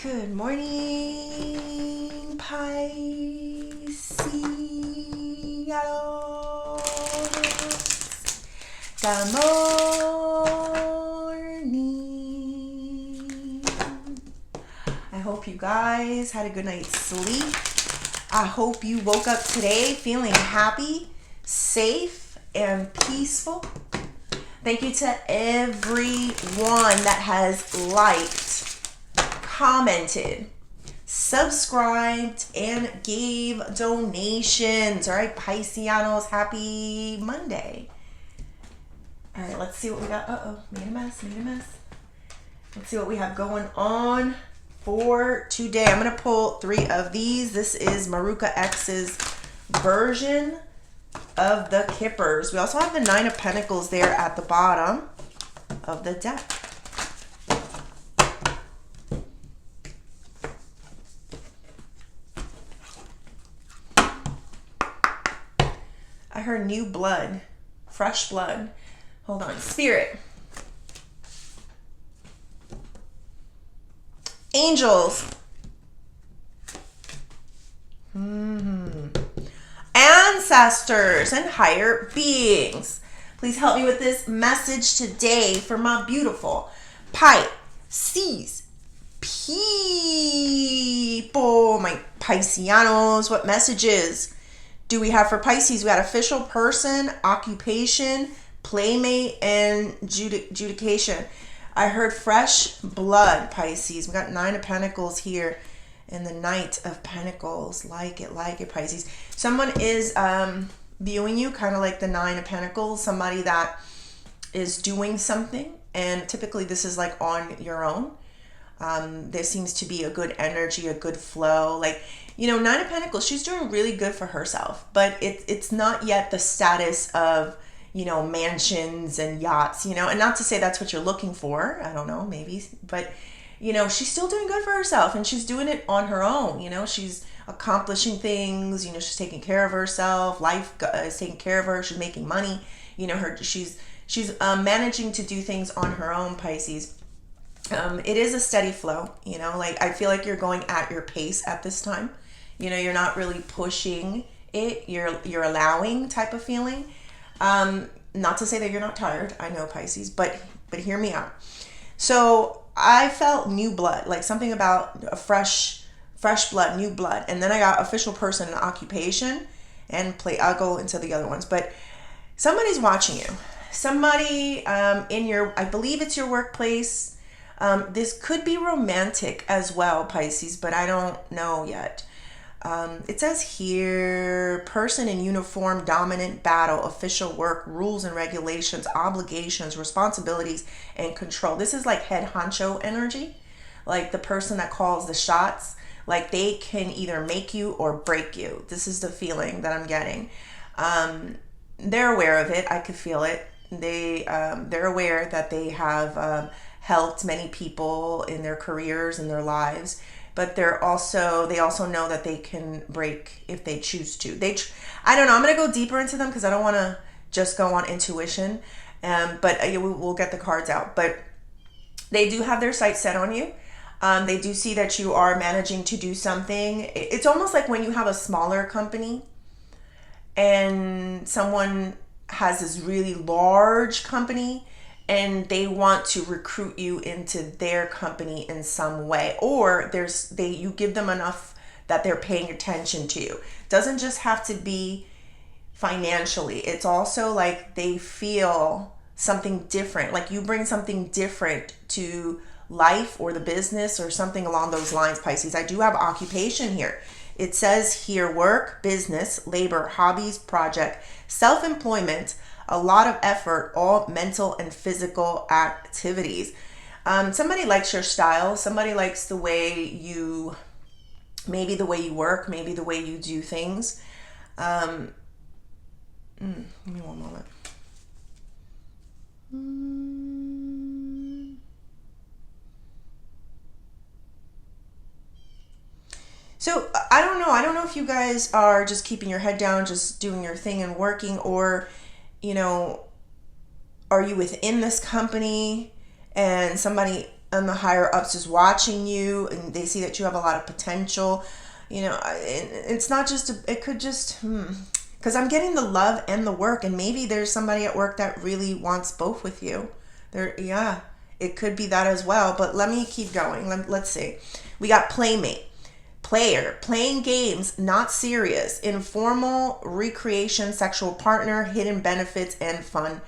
Good morning, Pisces. Good morning. I hope you guys had a good night's sleep. I hope you woke up today feeling happy, safe, and peaceful. Thank you to everyone that has liked, commented, subscribed, and gave donations. All right, Pisceanos, happy Monday. All right, let's see what we got. Made a mess. Let's see what we have going on for today. I'm going to pull 3 of these. This is Maruka X's version of the Kippers. We also have the 9 of Pentacles there at the bottom of the deck. I heard new blood, fresh blood. Hold on, Spirit. Angels. Ancestors and higher beings. Please help me with this message today for my beautiful Pisces people. My Pisceanos, what messages do we have for Pisces? We got official person, occupation, playmate, and judication. I heard fresh blood, Pisces. We got 9 of Pentacles here and the Knight of Pentacles. Like it, Pisces. Someone is viewing you kind of like the 9 of Pentacles. Somebody that is doing something. And typically this is like on your own. There seems to be a good energy, a good flow. Like, 9 of Pentacles, she's doing really good for herself. But it's not yet the status of, mansions and yachts, and not to say that's what you're looking for. I don't know, maybe. But, she's still doing good for herself. And she's doing it on her own. She's accomplishing things. She's taking care of herself. Life is taking care of her. She's making money. She's managing to do things on her own, Pisces. It is a steady flow, I feel like you're going at your pace at this time. You're not really pushing it. You're allowing type of feeling. Not to say that you're not tired. I know, Pisces, but hear me out. So I felt new blood, like something about a fresh blood, new blood. And then I got official person and occupation and I'll go into the other ones, but somebody's watching you. Somebody, I believe it's your workplace. This could be romantic as well, Pisces, but I don't know yet. It says here, person in uniform, dominant, battle, official work, rules and regulations, obligations, responsibilities, and control. This is like head honcho energy, like the person that calls the shots. Like they can either make you or break you. This is the feeling that I'm getting. They're aware of it. I could feel it. They're aware that they have helped many people in their careers and their lives, but they also know that they can break if they choose to. I don't know. I'm going to go deeper into them because I don't want to just go on intuition. But we'll get the cards out. But they do have their sights set on you. They do see that you are managing to do something. It's almost like when you have a smaller company and someone has this really large company and they want to recruit you into their company in some way, or you give them enough that they're paying attention to you. Doesn't just have to be financially. It's also like they feel something different, like you bring something different to life or the business or something along those lines, Pisces. I do have occupation here. It says here work, business, labor, hobbies, project, self-employment, a lot of effort, all mental and physical activities. Somebody likes your style. Somebody likes maybe the way you work, maybe the way you do things. Give me one moment. So I don't know. I don't know if you guys are just keeping your head down, just doing your thing and working, or are you within this company and somebody and the higher ups is watching you, and they see that you have a lot of potential. It's not just, it could just, because I'm getting the love and the work, and maybe there's somebody at work that really wants both with you. Yeah, it could be that as well, but let me keep going. Let's see. We got playmate, player, playing games, not serious, informal, recreation, sexual partner, hidden benefits, and fun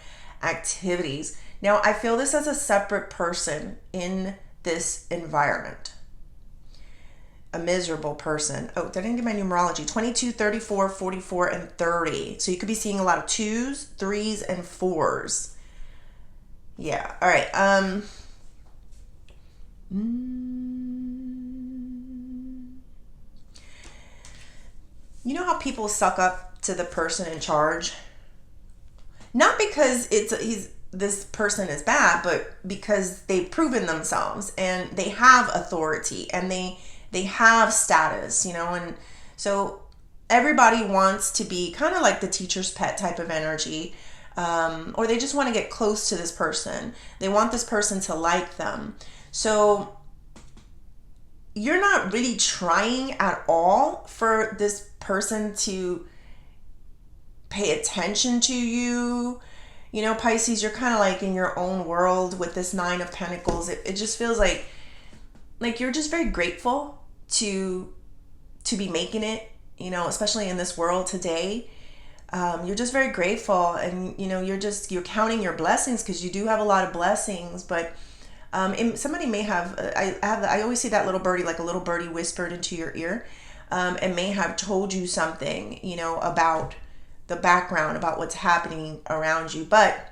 activities. Now, I feel this as a separate person in this environment. A miserable person. Oh, I didn't get my numerology. 22, 34, 44, and 30. So you could be seeing a lot of 2s, 3s, and 4s. Yeah. All right. You know how people suck up to the person in charge? Not because this person is bad, but because they've proven themselves and they have authority and they have status, and so everybody wants to be kind of like the teacher's pet type of energy, or they just want to get close to this person. They want this person to like them. So you're not really trying at all for this person to pay attention to you. Pisces, you're kind of like in your own world with this 9 of Pentacles. It just feels like you're just very grateful to be making it, especially in this world today. You're just very grateful, and you're counting your blessings, because you do have a lot of blessings. But somebody may have, I always see that little birdie, like a little birdie whispered into your ear, and may have told you something, about the background, about what's happening around you. But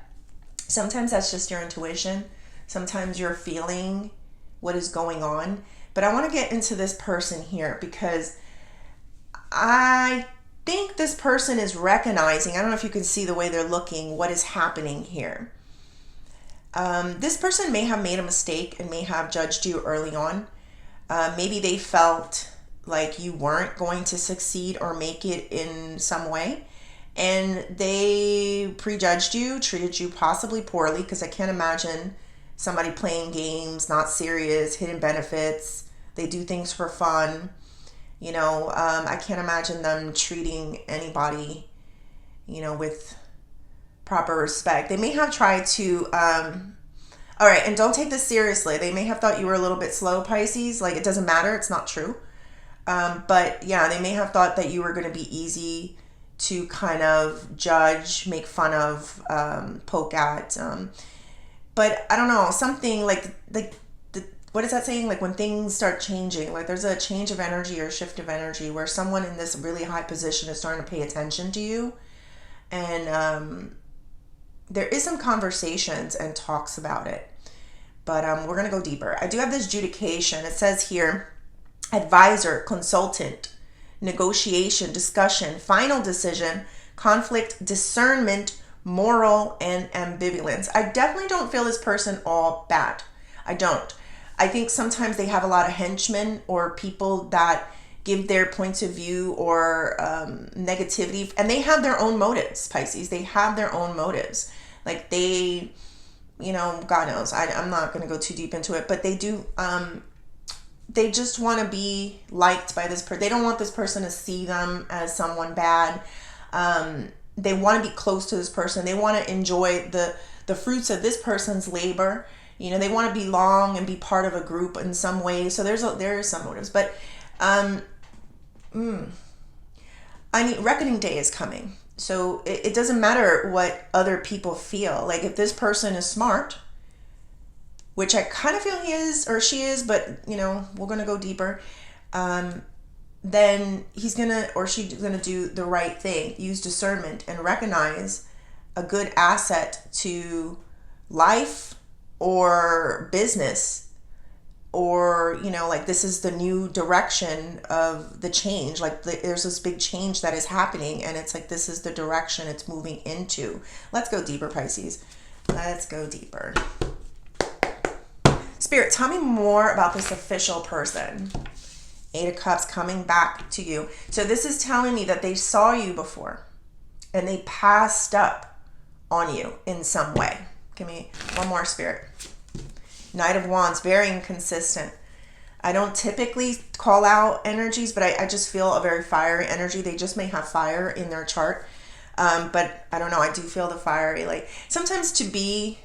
sometimes that's just your intuition. Sometimes you're feeling what is going on. But I want to get into this person here, because I think this person is recognizing, I don't know if you can see the way they're looking, what is happening here. This person may have made a mistake and may have judged you early on. Maybe they felt like you weren't going to succeed or make it in some way, and they prejudged you, treated you possibly poorly, because I can't imagine somebody playing games, not serious, hidden benefits. They do things for fun. I can't imagine them treating anybody, with proper respect. They may have tried to, all right, and don't take this seriously. They may have thought you were a little bit slow, Pisces. Like, it doesn't matter. It's not true. But yeah, they may have thought that you were going to be easy to kind of judge, make fun of, poke at. But I don't know, something like what is that saying? Like, when things start changing, like there's a change of energy or shift of energy where someone in this really high position is starting to pay attention to you. And there is some conversations and talks about it. But we're going to go deeper. I do have this judication. It says here, advisor, consultant, negotiation, discussion, final decision, conflict, discernment, moral, and ambivalence. I definitely don't feel this person all bad. I don't. I think sometimes they have a lot of henchmen or people that give their points of view or negativity, and they have their own motives, Pisces. They have their own motives. Like they, God knows, I'm not going to go too deep into it, but they do, they just want to be liked by this person. They don't want this person to see them as someone bad. They want to be close to this person. They want to enjoy the fruits of this person's labor. They want to belong and be part of a group in some way. So there are some motives, but reckoning day is coming. So it doesn't matter what other people feel. Like, if this person is smart, which I kind of feel he is or she is, but we're gonna go deeper. Then he's gonna or she's gonna do the right thing, use discernment, and recognize a good asset to life or business, or like, this is the new direction of the change. Like, there's this big change that is happening, and it's like, this is the direction it's moving into. Let's go deeper, Pisces. Let's go deeper. Spirit, tell me more about this official person. 8 of Cups coming back to you. So this is telling me that they saw you before and they passed up on you in some way. Give me one more, Spirit. Knight of Wands, very inconsistent. I don't typically call out energies, but I just feel a very fiery energy. They just may have fire in their chart. But I don't know. I do feel the fiery. Like sometimes to be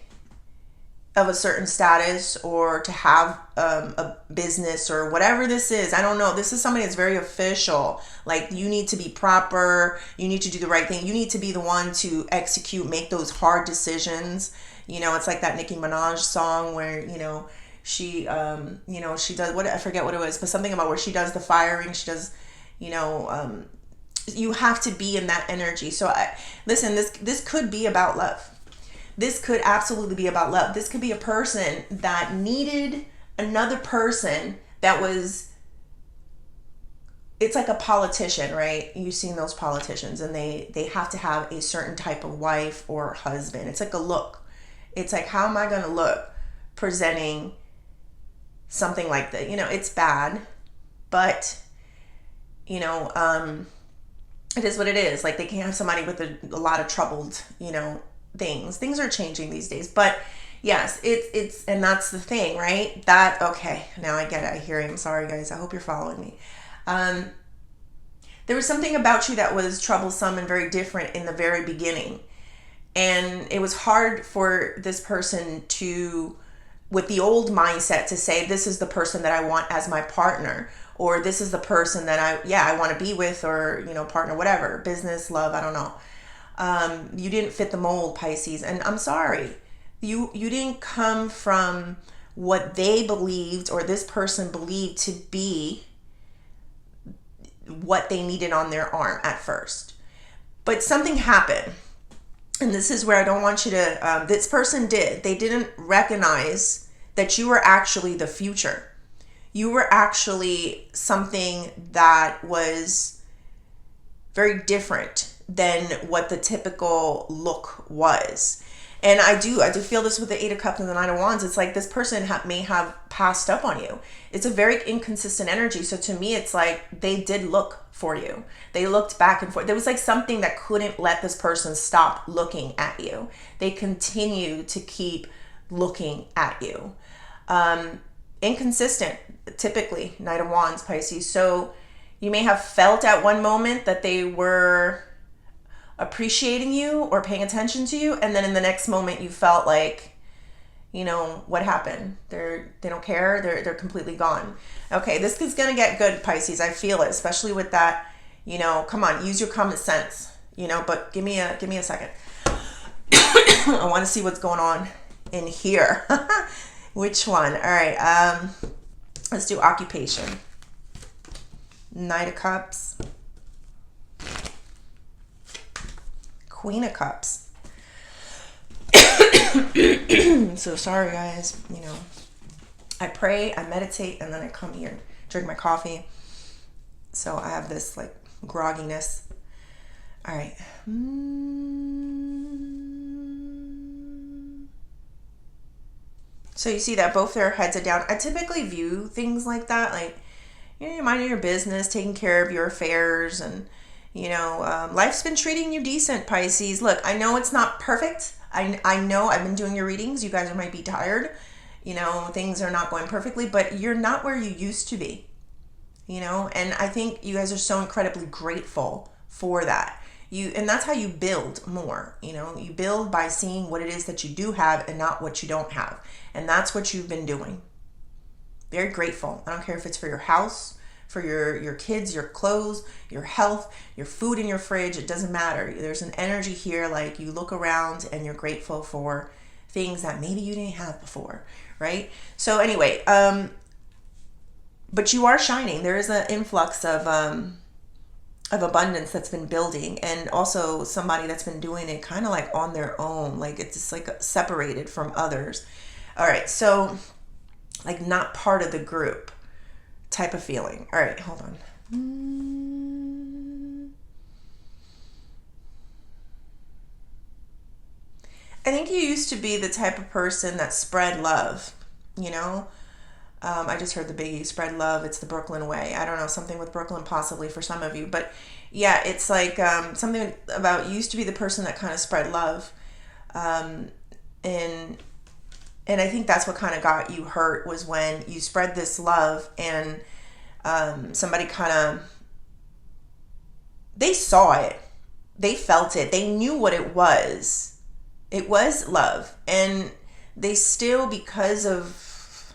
of a certain status or to have a business or whatever this is, I don't know. This is somebody that's very official. Like you need to be proper. You need to do the right thing. You need to be the one to execute, make those hard decisions. You know, it's like that Nicki Minaj song where, she does what, I forget what it was, but something about where she does the firing, she does, you have to be in that energy. So listen, this could be about love. This could absolutely be about love. This could be a person that needed another person that was, it's like a politician, right? You've seen those politicians and they have to have a certain type of wife or husband. It's like a look. It's like, how am I going to look presenting something like that? It's bad, but, it is what it is. Like they can't have somebody with a lot of troubled, things are changing these days. But yes, it's and that's the thing, right? That, okay, now I get it. I hear you. I'm sorry, guys. I hope you're following me. There was something about you that was troublesome and very different in the very beginning. And it was hard for this person to, with the old mindset, to say, this is the person that I want as my partner, or this is the person that I want to be with, or, partner, whatever, business, love, I don't know. You didn't fit the mold, Pisces. And I'm sorry, you didn't come from what they believed or this person believed to be what they needed on their arm at first. But something happened. And this is where I don't want you to, this person they didn't recognize that you were actually the future. You were actually something that was very different than what the typical look was. And I do feel this with the Eight of Cups and the Nine of Wands. It's like this person may have passed up on you. It's a very inconsistent energy. So to me, it's like they did look for you. They looked back and forth. There was like something that couldn't let this person stop looking at you. They continue to keep looking at you. Inconsistent, typically, Knight of Wands, Pisces. So you may have felt at one moment that they were appreciating you or paying attention to you, and then in the next moment you felt like, what happened? They don't care. They're completely gone. Okay, this is gonna get good, Pisces. I feel it, especially with that. Come on, use your common sense. But give me a second. I want to see what's going on in here. Which one? All right. Let's do occupation. Knight of Cups. Queen of Cups. So sorry, guys. I pray, I meditate, and then I come here, drink my coffee. So I have this like grogginess. All right. So you see that both their heads are down. I typically view things like that, like, you're minding your business, taking care of your affairs, and life's been treating you decent, Pisces. Look, I know it's not perfect. I know I've been doing your readings. You guys might be tired. Things are not going perfectly, but you're not where you used to be. And I think you guys are so incredibly grateful for that. And that's how you build more. You build by seeing what it is that you do have and not what you don't have. And that's what you've been doing. Very grateful. I don't care if it's for your house, for your kids, your clothes, your health, your food in your fridge. It doesn't matter. There's an energy here, like you look around and you're grateful for things that maybe you didn't have before, right? So anyway, but you are shining. There is an influx of abundance that's been building, and also somebody that's been doing it kind of like on their own, like it's just like separated from others. All right, so like not part of the group type of feeling. All right, hold on. I think you used to be the type of person that spread love, I just heard the biggie, spread love. It's the Brooklyn way. I don't know, something with Brooklyn possibly for some of you. But yeah, it's like something about you used to be the person that kind of spread love. And And I think that's what kind of got you hurt, was when you spread this love and somebody kind of, they saw it, they felt it, they knew what it was. It was love. And they still, because of,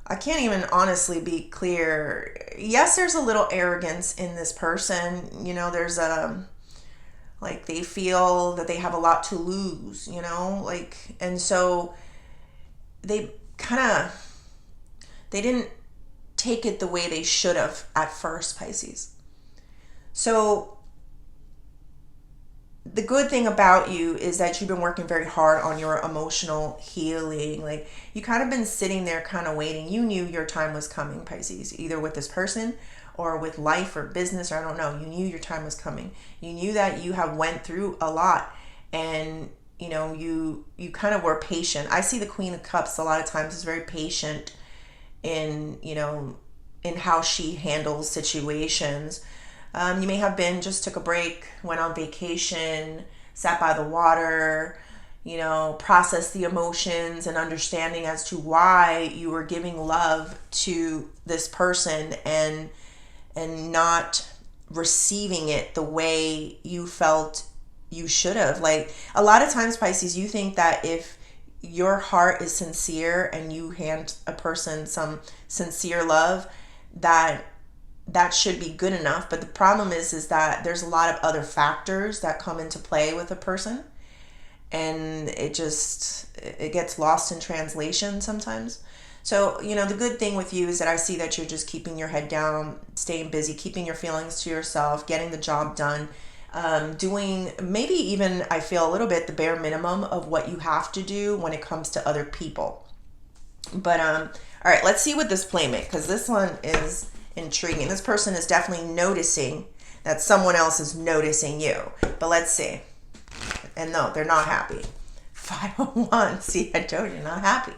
I can't even honestly be clear. Yes, there's a little arrogance in this person. You know, there's like, they feel that they have a lot to lose, you know, like, and so they didn't take it the way they should have at first, Pisces. So the good thing about you is that you've been working very hard on your emotional healing. Like, you kind of been sitting there kind of waiting. You knew your time was coming, Pisces, either with this person or with life or business, or I don't know. You knew your time was coming. You knew that you have went through a lot, and you know, you kind of were patient. I see the Queen of Cups a lot of times is very patient in, you know, in how she handles situations. You may have been, just took a break, went on vacation, sat by the water, you know, processed the emotions and understanding as to why you were giving love to this person and not receiving it the way you felt you should have. Like, a lot of times, Pisces, you think that if your heart is sincere and you hand a person some sincere love, that should be good enough. But the problem is that there's a lot of other factors that come into play with a person, and it gets lost in translation sometimes. So, you know, the good thing with you is that I see that you're just keeping your head down, staying busy, keeping your feelings to yourself, getting the job done, doing maybe even, I feel, a little bit the bare minimum of what you have to do when it comes to other people. But all right, let's see what this playmate, because this one is intriguing. This person is definitely noticing that someone else is noticing you. But let's see. And no, they're not happy. 501. See, I told you, not happy.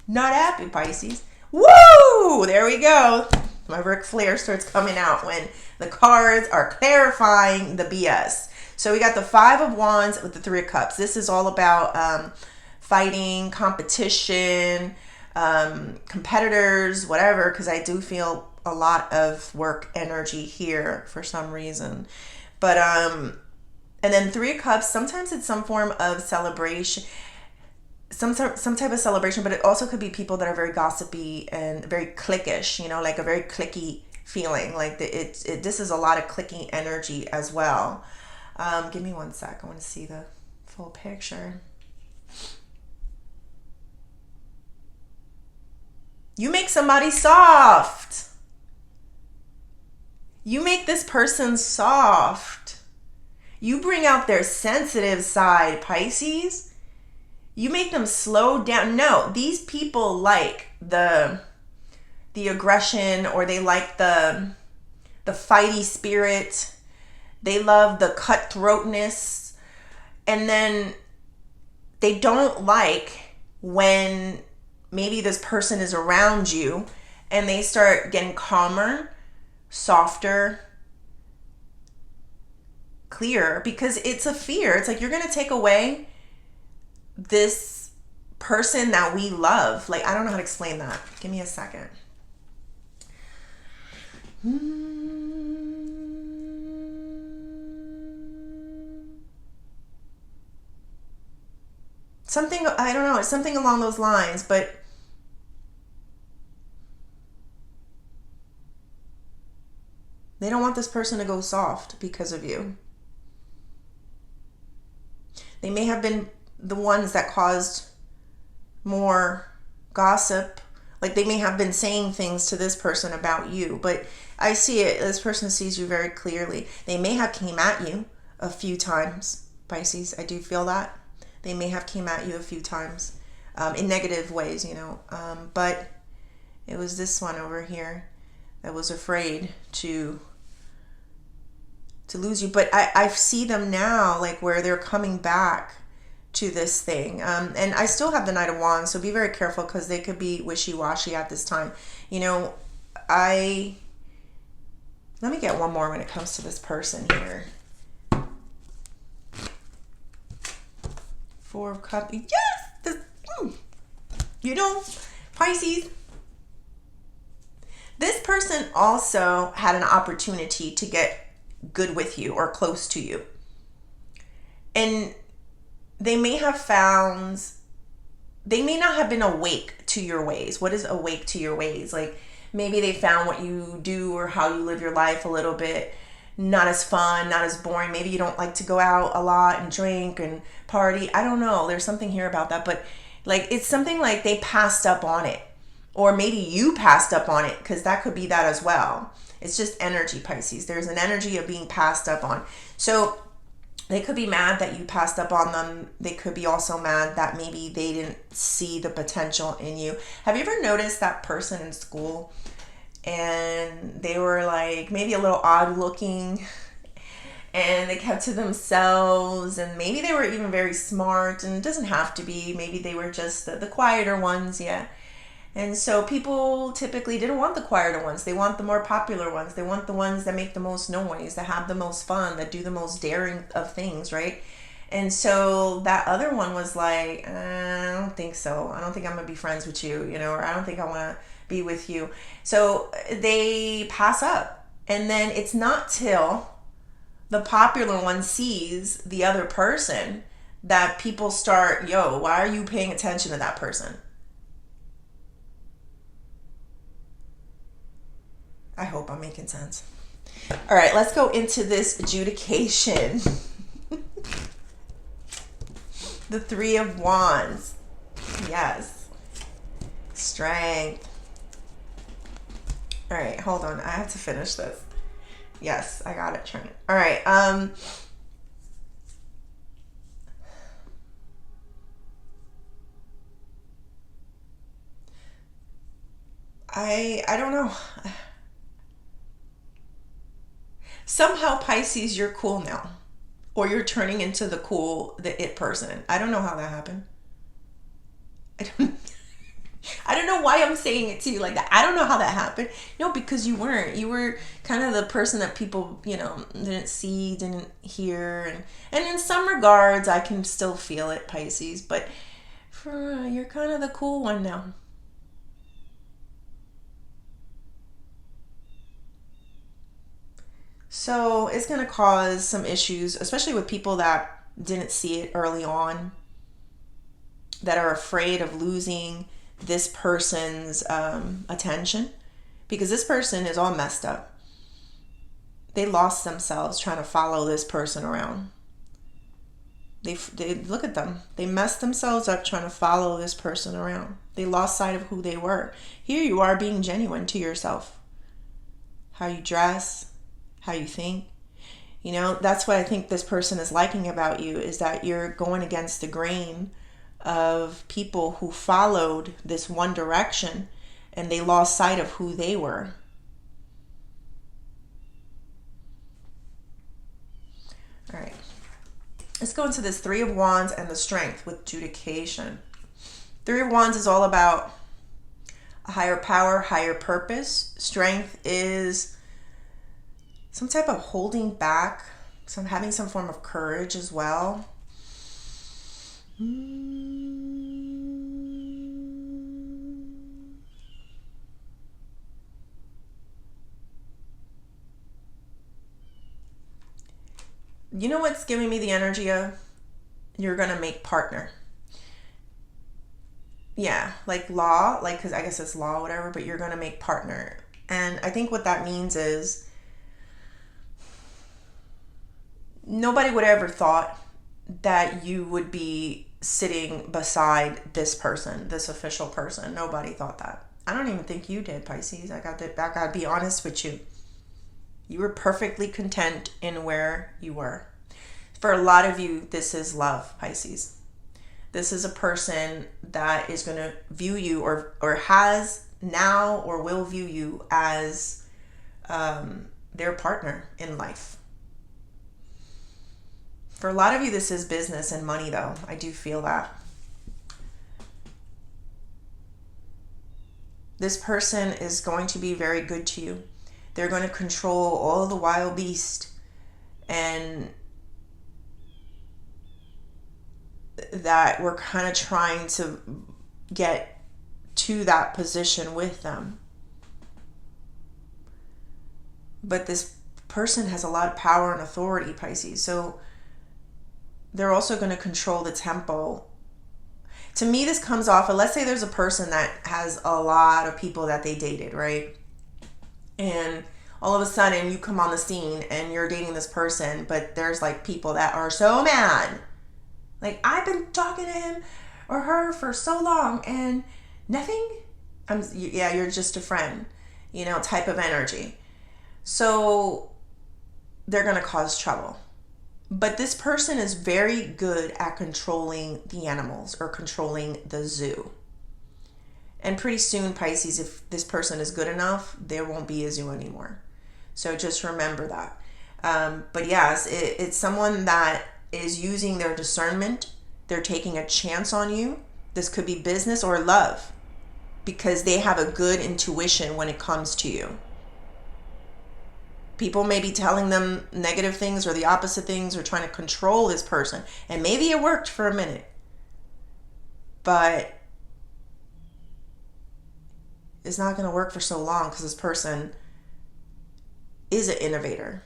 Not happy, Pisces. Woo! There we go. My Ric Flair starts coming out when the cards are clarifying the BS. So we got the 5 of Wands with the 3 of Cups. This is all about fighting, competition, competitors, whatever, because I do feel a lot of work energy here for some reason. But and then 3 of Cups, sometimes it's some form of celebration, some type of celebration, but it also could be people that are very gossipy and very cliquish, you know, like a very clicky feeling. Like this is a lot of clicky energy as well. Give me one sec. I want to see the full picture. You make somebody soft. You make this person soft. You bring out their sensitive side, Pisces. You make them slow down. No, these people like the aggression, or they like the fighty spirit. They love the cutthroatness. And then they don't like when maybe this person is around you and they start getting calmer, softer, clearer, because it's a fear. It's like, you're going to take away this person that we love. Like, I don't know how to explain that. Give me a second. Something, I don't know, it's something along those lines, but they don't want this person to go soft because of you. They may have been the ones that caused more gossip. Like, they may have been saying things to this person about you, but I see it. This person sees you very clearly. They may have came at you a few times, Pisces. I do feel that. They may have came at you a few times in negative ways, you know. But it was this one over here that was afraid to lose you. But I see them now, like, where they're coming back to this thing. And I still have the Knight of Wands, so be very careful, because they could be wishy-washy at this time. You know, let me get one more when it comes to this person here. 4 of Cups. Yes! You know, Pisces, this person also had an opportunity to get good with you or close to you. And they may not have been awake to your ways. What is awake to your ways? Like maybe they found what you do or how you live your life a little bit not as fun, not as boring. Maybe you don't like to go out a lot and drink and party. I don't know. There's something here about that. But like it's something like they passed up on it. Or maybe you passed up on it, because that could be that as well. It's just energy, Pisces. There's an energy of being passed up on. So they could be mad that you passed up on them. They could be also mad that maybe they didn't see the potential in you. Have you ever noticed that person in school and they were like maybe a little odd looking and they kept to themselves, and maybe they were even very smart, and it doesn't have to be. Maybe they were just the quieter ones, yeah. And so people typically didn't want the quieter ones. They want the more popular ones. They want the ones that make the most noise, that have the most fun, that do the most daring of things, right? And so that other one was like, I don't think so. I don't think I'm going to be friends with you, or I don't think I want to be with you. So they pass up. And then it's not till the popular one sees the other person that people start, yo, why are you paying attention to that person? I hope I'm making sense. All right, let's go into this adjudication. The Three of Wands. Yes. Strength. All right, hold on. I have to finish this. Yes, I got it. Trying. All right. I don't know. Somehow, Pisces, you're cool now. Or you're turning into the it person. I don't know how that happened. I don't know why I'm saying it to you like that. I don't know how that happened. No, because you weren't. You were kind of the person that people, didn't see, didn't hear. And in some regards, I can still feel it, Pisces. But you're kind of the cool one now. So it's going to cause some issues, especially with people that didn't see it early on, that are afraid of losing this person's attention, because this person is all messed up. They lost themselves trying to follow this person around. They look at them. They messed themselves up trying to follow this person around. They lost sight of who they were. Here you are being genuine to yourself. How you dress, how you think. That's what I think this person is liking about you, is that you're going against the grain of people who followed this one direction and they lost sight of who they were. All right. Let's go into this Three of Wands and the Strength with adjudication. Three of Wands is all about a higher power, higher purpose. Strength is some type of holding back, having some form of courage as well. You know what's giving me the energy of? You're going to make partner. Yeah, like law, because I guess it's law or whatever, but you're going to make partner. And I think what that means is nobody would ever thought that you would be sitting beside this person, this official person. Nobody thought that. I don't even think you did, Pisces. I gotta be honest with you. You were perfectly content in where you were. For a lot of you, this is love, Pisces. This is a person that is going to view you or has now or will view you as their partner in life. For a lot of you, this is business and money, though. I do feel that. This person is going to be very good to you. They're going to control all the wild beast, and that we're kind of trying to get to that position with them. But this person has a lot of power and authority, Pisces. So they're also going to control the tempo. To me, this comes off of, let's say there's a person that has a lot of people that they dated, right? And all of a sudden you come on the scene and you're dating this person, but there's like people that are so mad. Like, I've been talking to him or her for so long and nothing. You're just a friend, type of energy. So they're going to cause trouble. But this person is very good at controlling the animals or controlling the zoo. And pretty soon, Pisces, if this person is good enough, there won't be a zoo anymore. So just remember that. But yes, it's someone that is using their discernment. They're taking a chance on you. This could be business or love, because they have a good intuition when it comes to you. People may be telling them negative things or the opposite things, or trying to control this person. And maybe it worked for a minute, but it's not going to work for so long, because this person is an innovator.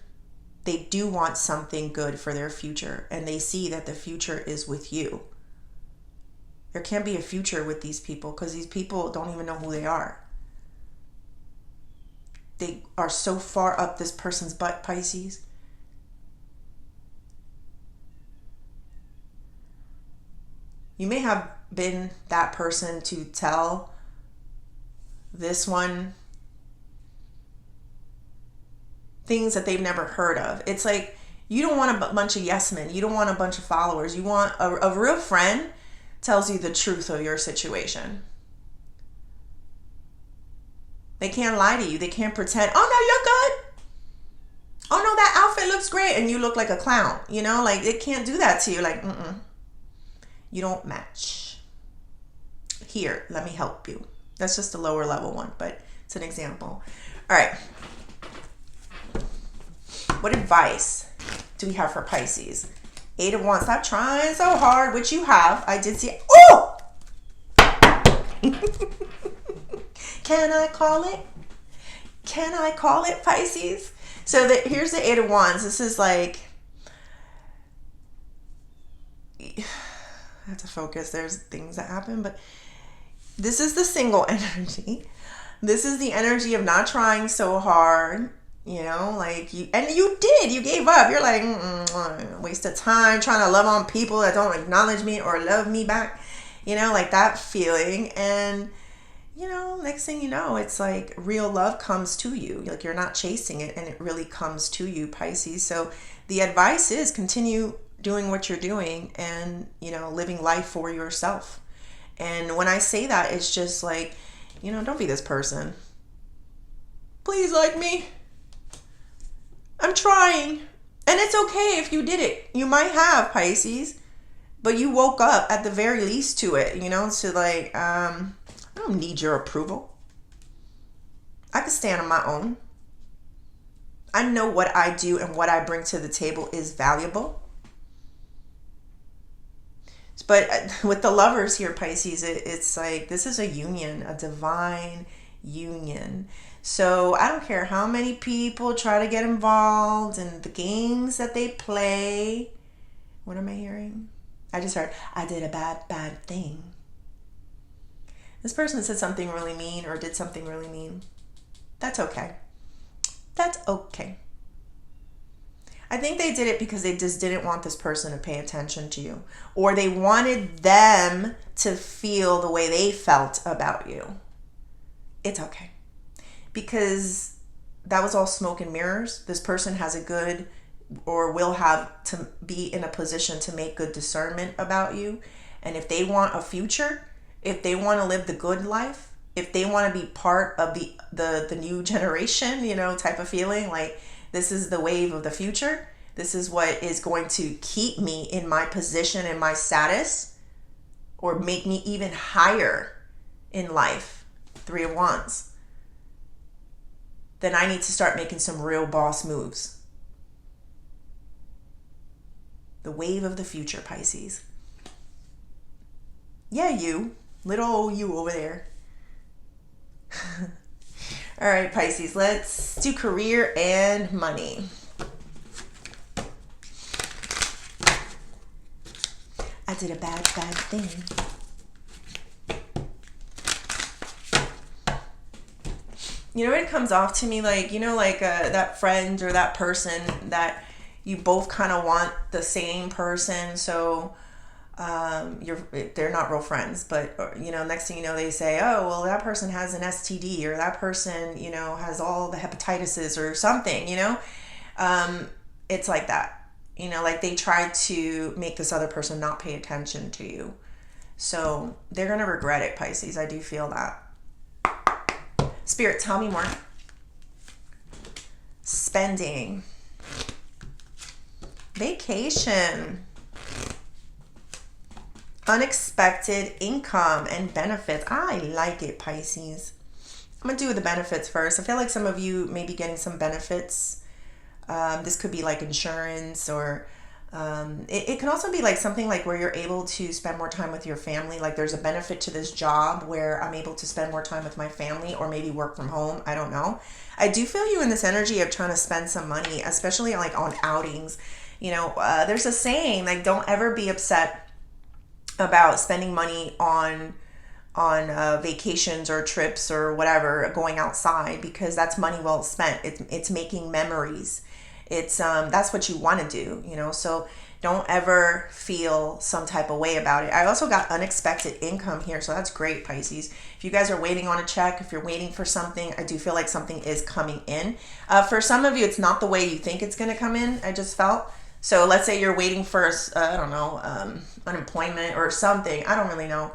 They do want something good for their future, and they see that the future is with you. There can't be a future with these people, because these people don't even know who they are. They are so far up this person's butt, Pisces. You may have been that person to tell this one things that they've never heard of. It's like, you don't want a bunch of yes men. You don't want a bunch of followers. You want a real friend tells you the truth of your situation. They can't lie to you. They can't pretend, oh no, you're good. Oh no, that outfit looks great, and you look like a clown. Like, it can't do that to you. Like, you don't match. Here, let me help you. That's just a lower level one, but it's an example. All right. What advice do we have for Pisces? 8 of Wands. Stop trying so hard, which you have. I did see. Oh! Can I call it? Can I call it, Pisces? So here's the 8 of Wands. This is like, I have to focus. There's things that happen, but this is the single energy. This is the energy of not trying so hard. Like you gave up. You're like, waste of time trying to love on people that don't acknowledge me or love me back. Like that feeling. And next thing you know, it's like real love comes to you. Like, you're not chasing it, and it really comes to you, Pisces. So the advice is continue doing what you're doing and, living life for yourself. And when I say that, it's just like, don't be this person. Please like me. I'm trying. And it's okay if you did it. You might have, Pisces, but you woke up at the very least to it, so like, I don't need your approval. I can stand on my own. I know what I do and what I bring to the table is valuable. But with the lovers here, Pisces, it's like, this is a union, a divine union. So I don't care how many people try to get involved in the games that they play. What am I hearing? I just heard, I did a bad thing. This person said something really mean or did something really mean. That's okay. That's okay. I think they did it because they just didn't want this person to pay attention to you. Or they wanted them to feel the way they felt about you. It's okay. Because that was all smoke and mirrors. This person has a good, or will have to be in a position to make good discernment about you. And if they want a future, if they want to live the good life, if they want to be part of the new generation, type of feeling, like, this is the wave of the future. This is what is going to keep me in my position and my status, or make me even higher in life. 3 of Wands. Then I need to start making some real boss moves. The wave of the future, Pisces. Yeah, you. Little old you over there. All right, Pisces, let's do career and money. I did a bad thing. You know, it comes off to me like, like that friend or that person that you both kind of want the same person. So they're not real friends, but next thing you know, they say, oh, well, that person has an STD, or that person, has all the hepatitis or something, it's like that, like they try to make this other person not pay attention to you. So they're going to regret it, Pisces. I do feel that. Spirit, tell me more. Spending. Vacation. Unexpected income and benefits. I like it, Pisces. I'm going to do the benefits first. I feel like some of you may be getting some benefits. This could be like insurance, or it can also be like something like where you're able to spend more time with your family. Like there's a benefit to this job where I'm able to spend more time with my family, or maybe work from home. I don't know. I do feel you in this energy of trying to spend some money, especially like on outings. There's a saying like, don't ever be upset about spending money on vacations or trips or whatever, going outside, because that's money well spent. It's making memories. It's that's what you want to do, so don't ever feel some type of way about it. I also got unexpected income here, so that's great, Pisces. If you guys are waiting on a check, if you're waiting for something, I do feel like something is coming in. For some of you, it's not the way you think it's going to come in. I just felt. So let's say you're waiting for, I don't know, unemployment or something. I don't really know.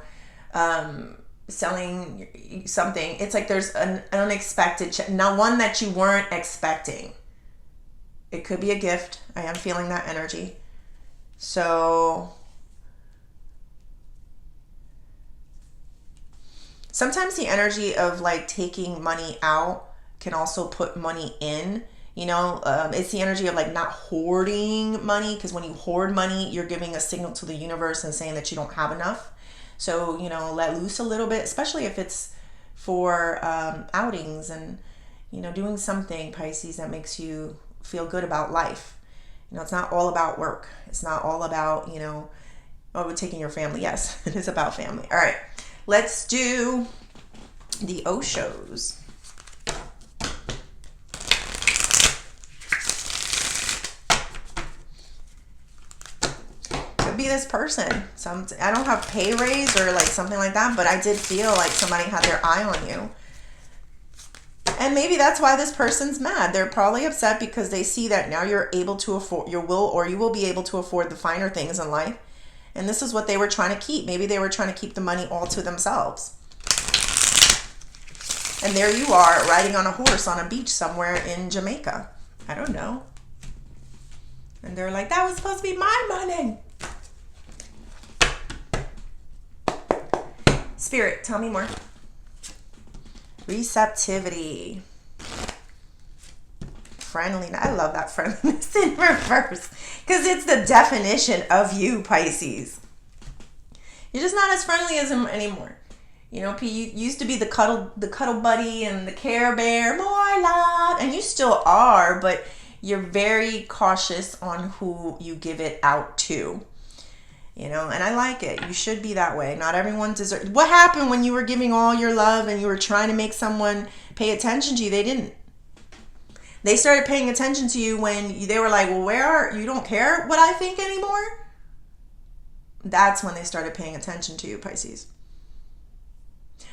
Selling something. It's like there's an unexpected check. Now, one that you weren't expecting. It could be a gift. I am feeling that energy. So sometimes the energy of like taking money out can also put money in. It's the energy of like not hoarding money, because when you hoard money, you're giving a signal to the universe and saying that you don't have enough. So, let loose a little bit, especially if it's for outings and, doing something, Pisces, that makes you feel good about life. It's not all about work. It's not all about, taking your family. Yes, it is about family. All right, let's do the Oshos. Be this person. I don't have pay raise or like something like that, but I did feel like somebody had their eye on you. And maybe that's why this person's mad. They're probably upset because they see that now you're able to afford, you will be able to afford the finer things in life. And this is what they were trying to keep. Maybe they were trying to keep the money all to themselves. And there you are, riding on a horse on a beach somewhere in Jamaica. I don't know. And they're like, that was supposed to be my money. Spirit, tell me more. Receptivity. Friendliness. I love that friendliness in reverse, because it's the definition of you, Pisces. You're just not as friendly as him anymore. You used to be the cuddle buddy and the care bear, more love, and you still are, but you're very cautious on who you give it out to. And I like it. You should be that way. Not everyone deserves. What happened when you were giving all your love and you were trying to make someone pay attention to you? They didn't. They started paying attention to you when they were like, well, you don't care what I think anymore? That's when they started paying attention to you, Pisces.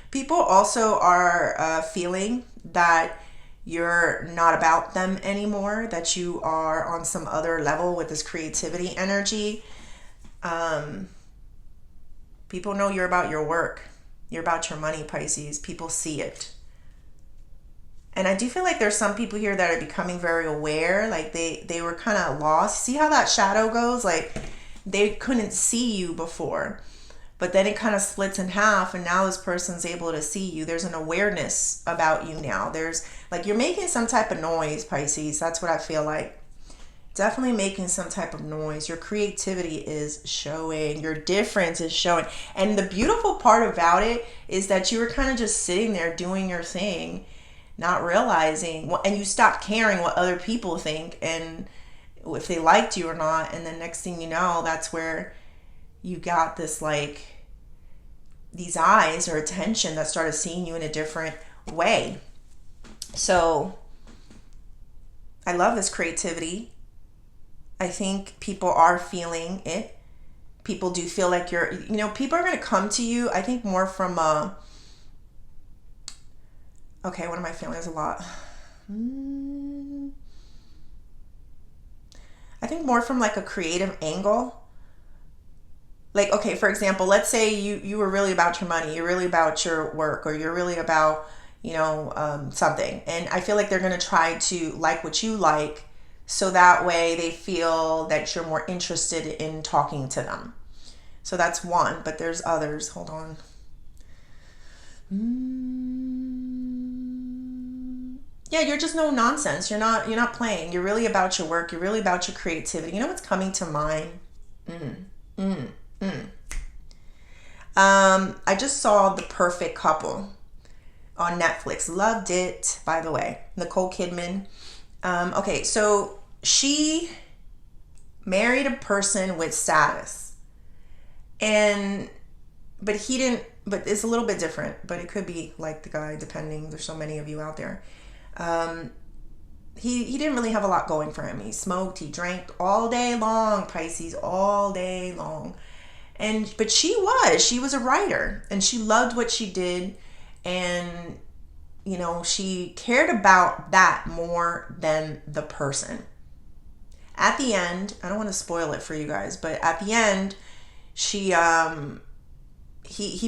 People also are feeling that you're not about them anymore, that you are on some other level with this creativity energy. People know you're about your work. You're about your money, Pisces. People see it. And I do feel like there's some people here that are becoming very aware. Like they were kind of lost. See how that shadow goes? Like they couldn't see you before, but then it kind of splits in half, and now this person's able to see you. There's an awareness about you now. There's like you're making some type of noise, Pisces. That's what I feel like. definitely making some type of noise. Your creativity is showing. Your difference is showing. And the beautiful part about it is that you were kind of just sitting there doing your thing, not realizing, and you stopped caring what other people think and if they liked you or not. And then next thing you know, that's where you got this, like, these eyes or attention that started seeing you in a different way. So I love this creativity. I think people are feeling it. People do feel like people are going to come to you, I think, more from okay, what am I feeling? There's a lot. I think more from like a creative angle. Like, okay, for example, let's say you were really about your money, you're really about your work, or you're really about, something. And I feel like they're going to try to like what you like, so that way they feel that you're more interested in talking to them. So that's one, but there's others. Hold on. Yeah, you're just no nonsense. You're not playing. You're really about your work. You're really about your creativity. You know what's coming to mind? I just saw The Perfect Couple on Netflix. Loved it, by the way. Nicole Kidman. Okay, so she married a person with status, but it's a little bit different, but it could be like the guy, depending. There's so many of you out there. He didn't really have a lot going for him. He smoked, he drank all day long, Pisces, all day long. But she was a writer, and she loved what she did, and she cared about that more than the person. At the end, I don't want to spoil it for you guys, but at the end, he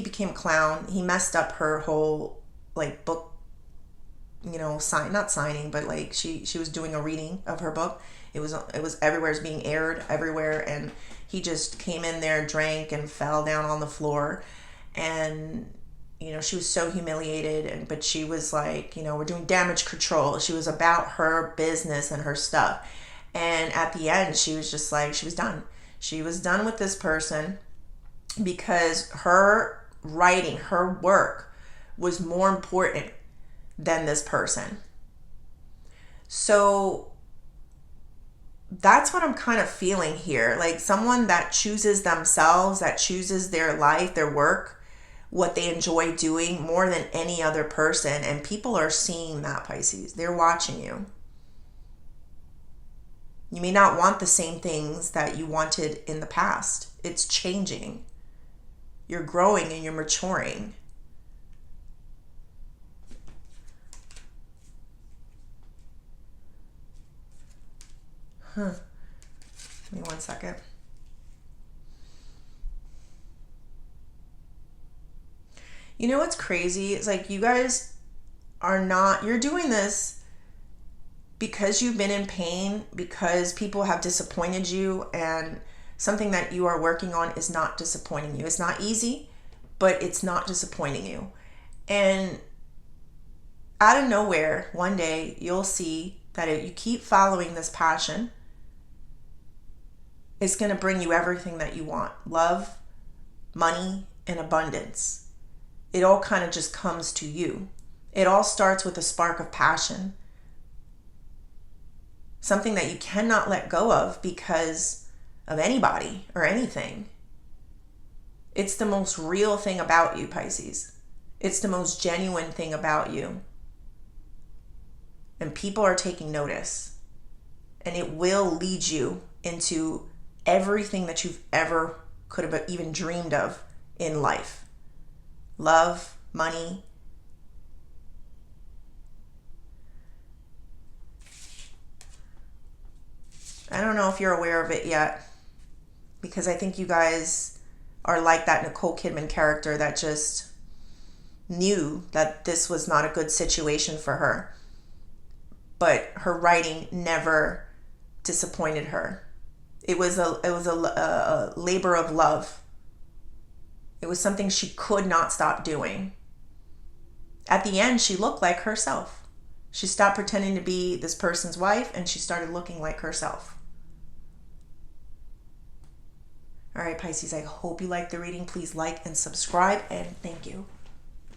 became a clown. He messed up her whole like book, not signing, but like she was doing a reading of her book. It was everywhere. It's being aired everywhere, and he just came in there, drank, and fell down on the floor. And she was so humiliated, but she was like, we're doing damage control. She was about her business and her stuff. And at the end, she was just like, she was done. She was done with this person because her writing, her work was more important than this person. So that's what I'm kind of feeling here. Like someone that chooses themselves, that chooses their life, their work, what they enjoy doing more than any other person. And people are seeing that, Pisces. They're watching you. You may not want the same things that you wanted in the past. It's changing. You're growing and you're maturing. Give me 1 second. You know what's crazy? It's like you guys you're doing this because you've been in pain, because people have disappointed you, and something that you are working on is not disappointing you. It's not easy, but it's not disappointing you. And out of nowhere, one day, you'll see that if you keep following this passion, it's going to bring you everything that you want. Love, money, and abundance. It all kind of just comes to you. It all starts with a spark of passion. Something that you cannot let go of because of anybody or anything. It's the most real thing about you, Pisces. It's the most genuine thing about you. And people are taking notice. And it will lead you into everything that you've ever could have even dreamed of in life. Love, money. I don't know if you're aware of it yet, because I think you guys are like that Nicole Kidman character that just knew that this was not a good situation for her. But her writing never disappointed her. It was a labor of love. It was something she could not stop doing. At the end, she looked like herself. She stopped pretending to be this person's wife, and she started looking like herself. All right, Pisces, I hope you liked the reading. Please like and subscribe, and thank you.